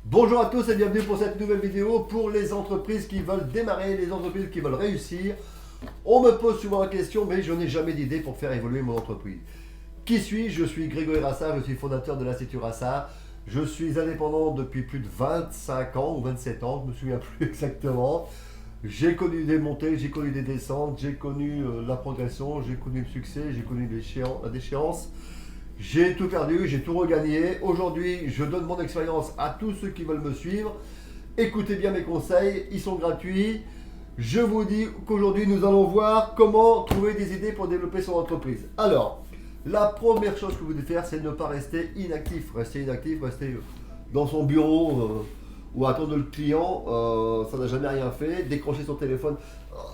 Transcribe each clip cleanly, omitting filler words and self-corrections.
Bonjour à tous et bienvenue pour cette nouvelle vidéo pour les entreprises qui veulent démarrer, les entreprises qui veulent réussir. On me pose souvent la question, mais je n'ai jamais d'idée pour faire évoluer mon entreprise. Qui suis-je? Je suis Grégory Rassard, je suis fondateur de l'Institut Rassard. Je suis indépendant depuis plus de 25 ans ou 27 ans, je ne me souviens plus exactement. J'ai connu des montées, j'ai connu des descentes, j'ai connu la progression, j'ai connu le succès, j'ai connu la déchéance. J'ai tout perdu, j'ai tout regagné. Aujourd'hui, je donne mon expérience à tous ceux qui veulent me suivre. Écoutez bien mes conseils, ils sont gratuits. Je vous dis qu'aujourd'hui, nous allons voir comment trouver des idées pour développer son entreprise. Alors, la première chose que vous devez faire, c'est ne pas rester inactif. Rester inactif, rester dans son bureau ou attendre le client, ça n'a jamais rien fait. Décrocher son téléphone,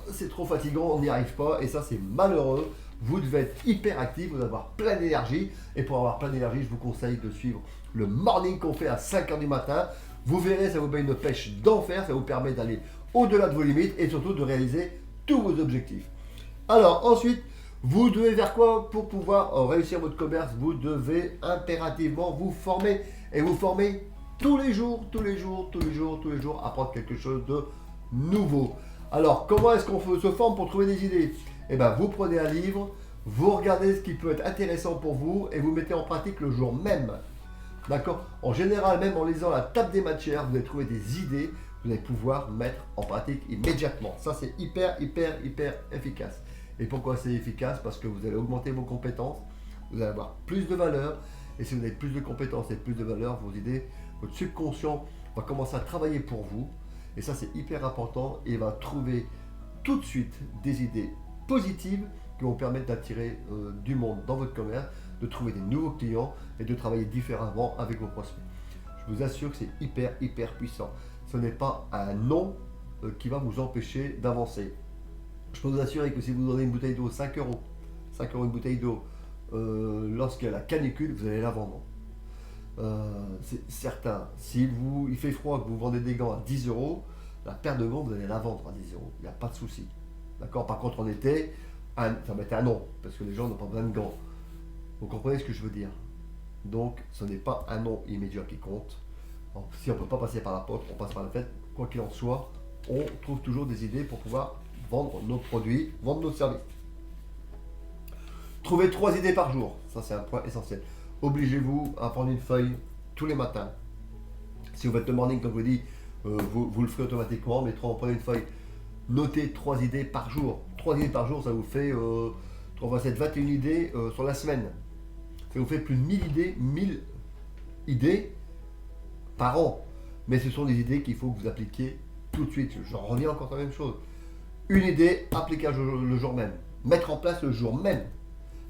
c'est trop fatigant, on n'y arrive pas et ça, c'est malheureux. Vous devez être hyper actif, vous devez avoir plein d'énergie. Et pour avoir plein d'énergie, je vous conseille de suivre le morning qu'on fait à 5h du matin. Vous verrez, ça vous met une pêche d'enfer, ça vous permet d'aller au-delà de vos limites et surtout de réaliser tous vos objectifs. Alors ensuite, vous devez vers quoi pour pouvoir réussir votre commerce? Vous devez impérativement vous former et vous former tous les jours, apprendre quelque chose de nouveau. Alors comment est-ce qu'on se forme pour trouver des idées? Eh bien, vous prenez un livre, vous regardez ce qui peut être intéressant pour vous et vous mettez en pratique le jour même. D'accord? En général, même en lisant la table des matières, vous allez trouver des idées, vous allez pouvoir mettre en pratique immédiatement. Ça, c'est hyper efficace. Et pourquoi c'est efficace? Parce que vous allez augmenter vos compétences, vous allez avoir plus de valeur. Et si vous avez plus de compétences et plus de valeur, vos idées, votre subconscient va commencer à travailler pour vous. Et ça, c'est hyper important et va trouver tout de suite des idées positives qui vont permettre d'attirer du monde dans votre commerce, de trouver des nouveaux clients et de travailler différemment avec vos prospects. Je vous assure que c'est hyper puissant. Ce n'est pas un non qui va vous empêcher d'avancer. Je peux vous assurer que si vous donnez une bouteille d'eau 5 euros, 5 euros une bouteille d'eau, lorsqu'il y a la canicule, vous allez la vendre. C'est certain. Si il fait froid, que vous vendez des gants à 10 euros, la paire de gants, vous allez la vendre à 10 euros. Il n'y a pas de souci. D'accord? Par contre, en été, ça va être un non, parce que les gens n'ont pas besoin de gants. Vous comprenez ce que je veux dire? Donc, ce n'est pas un non immédiat qui compte. Alors, si on ne peut pas passer par la porte, on passe par la fenêtre. Quoi qu'il en soit, on trouve toujours des idées pour pouvoir vendre nos produits, vendre nos services. Trouvez 3 idées par jour. Ça, c'est un point essentiel. Obligez-vous à prendre une feuille tous les matins. Si vous faites le morning, comme je vous dis, vous le ferez automatiquement, mais prenez une feuille. Notez 3 idées par jour. 3 idées par jour, ça vous fait 21 idées sur la semaine. Ça vous fait plus de 1000 idées par an. Mais ce sont des idées qu'il faut que vous appliquiez tout de suite. J'en reviens encore à la même chose. Une idée, appliquage le jour même. Mettre en place le jour même.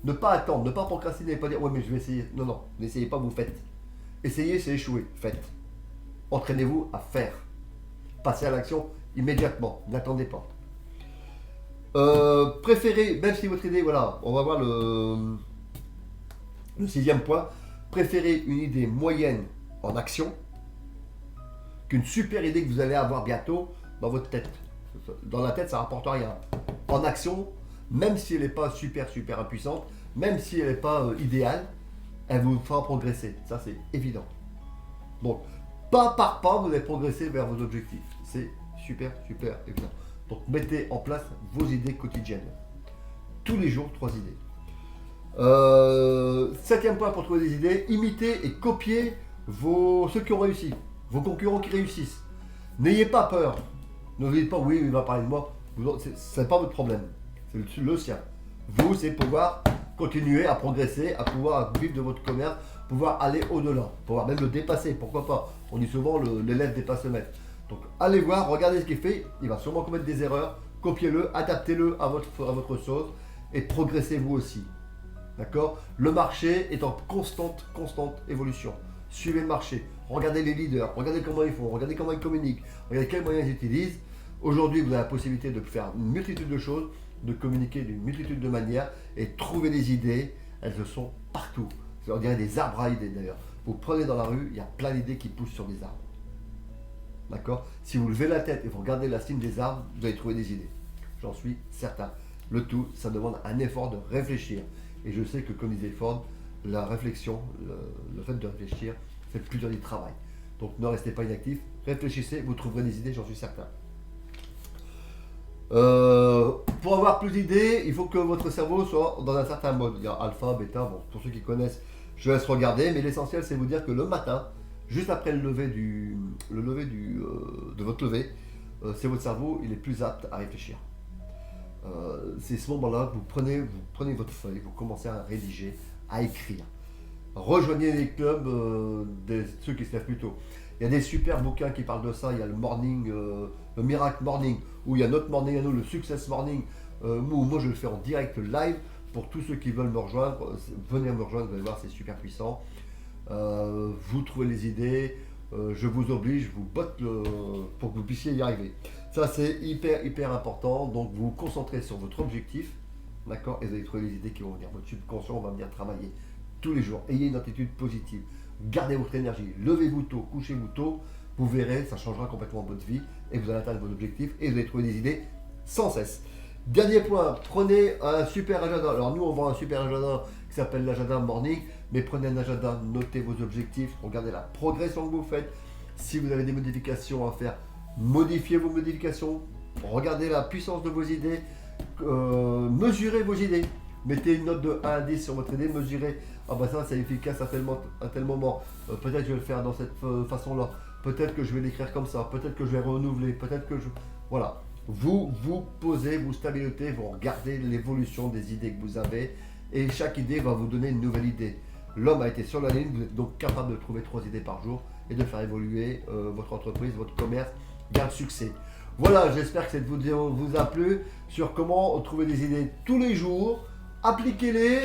Ne pas attendre, ne pas procrastiner, ne pas dire ouais mais je vais essayer. Non, non, n'essayez pas, vous faites. Essayez, c'est échouer. Faites. Entraînez-vous à faire. Passez à l'action immédiatement. N'attendez pas. Préférez, même si votre idée, voilà, on va voir le 6e point. Préférez une idée moyenne en action qu'une super idée que vous allez avoir bientôt dans votre tête. Dans la tête, ça ne rapporte rien. En action, même si elle n'est pas super impuissante, même si elle n'est pas idéale, elle vous fera progresser. Ça, c'est évident. Donc, pas par pas, vous allez progresser vers vos objectifs. C'est super évident. Donc, mettez en place vos idées quotidiennes. Tous les jours, 3 idées. 7e point pour trouver des idées, imitez et copiez ceux qui ont réussi, vos concurrents qui réussissent. N'ayez pas peur. Ne vous dites pas, oui, il va parler de moi. Ce n'est pas votre problème. C'est le sien. Vous, c'est pouvoir continuer à progresser, à pouvoir vivre de votre commerce, pouvoir aller au-delà, pouvoir même le dépasser. Pourquoi pas? On dit souvent l'élève dépasse le maître. Donc, allez voir, regardez ce qu'il fait. Il va sûrement commettre des erreurs. Copiez-le, adaptez-le à votre sauce et progressez vous aussi. D'accord? Le marché est en constante évolution. Suivez le marché. Regardez les leaders. Regardez comment ils font. Regardez comment ils communiquent. Regardez quels moyens ils utilisent. Aujourd'hui, vous avez la possibilité de faire une multitude de choses, de communiquer d'une multitude de manières et trouver des idées. Elles sont partout. On dirait des arbres à idées d'ailleurs. Vous prenez dans la rue, il y a plein d'idées qui poussent sur des arbres. D'accord? Si vous levez la tête et vous regardez la cime des arbres, vous allez trouver des idées. J'en suis certain. Le tout, ça demande un effort de réfléchir. Et je sais que, comme disait Ford, la réflexion, le fait de réfléchir, c'est plus dur du travail. Donc ne restez pas inactif, réfléchissez, vous trouverez des idées, j'en suis certain. Pour avoir plus d'idées, il faut que votre cerveau soit dans un certain mode. Il y a alpha, bêta, bon, pour ceux qui connaissent, je laisse regarder, mais l'essentiel c'est vous dire que le matin, juste après de votre lever, c'est votre cerveau, il est plus apte à réfléchir. C'est ce moment-là que vous prenez votre feuille, vous commencez à rédiger, à écrire. Rejoignez les clubs de ceux qui se lèvent plus tôt. Il y a des super bouquins qui parlent de ça. Il y a le Morning, le Miracle Morning, ou il y a notre Morning à nous, le Success Morning. Moi, je le fais en direct live pour tous ceux qui veulent me rejoindre. Venez me rejoindre, vous allez voir, c'est super puissant. Vous trouvez les idées, je vous oblige, je vous botte pour que vous puissiez y arriver. Ça, c'est hyper important. Donc, vous vous concentrez sur votre objectif, d'accord, et vous allez trouver les idées qui vont venir. Votre subconscient va venir travailler tous les jours. Ayez une attitude positive. Gardez votre énergie. Levez-vous tôt, couchez-vous tôt. Vous verrez, ça changera complètement votre vie et vous allez atteindre vos objectifs et vous allez trouver des idées sans cesse. Dernier point, prenez un super agenda. Alors nous, on vend un super agenda qui s'appelle l'agenda Morning, mais prenez un agenda, notez vos objectifs, regardez la progression que vous faites. Si vous avez des modifications à faire, modifiez vos modifications, regardez la puissance de vos idées, mesurez vos idées. Mettez une note de 1 à 10 sur votre idée, mesurez, ah bah ça c'est efficace à tel moment, peut-être je vais le faire dans cette façon-là, peut-être que je vais l'écrire comme ça, peut-être que je vais renouveler, peut-être que je... Voilà, vous posez, vous stabilisez, vous regardez l'évolution des idées que vous avez et chaque idée va vous donner une nouvelle idée. L'homme a été sur la ligne, vous êtes donc capable de trouver 3 idées par jour et de faire évoluer votre entreprise, votre commerce vers le succès. Voilà, j'espère que cette vidéo vous a plu sur comment trouver des idées tous les jours. Appliquez-les,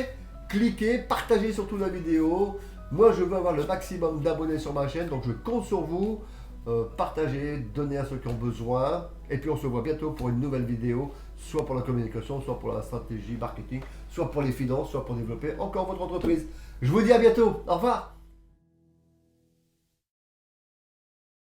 cliquez, partagez surtout la vidéo. Moi, je veux avoir le maximum d'abonnés sur ma chaîne, donc je compte sur vous. Partagez, donnez à ceux qui ont besoin. Et puis, on se voit bientôt pour une nouvelle vidéo, soit pour la communication, soit pour la stratégie marketing, soit pour les finances, soit pour développer encore votre entreprise. Je vous dis à bientôt. Au revoir.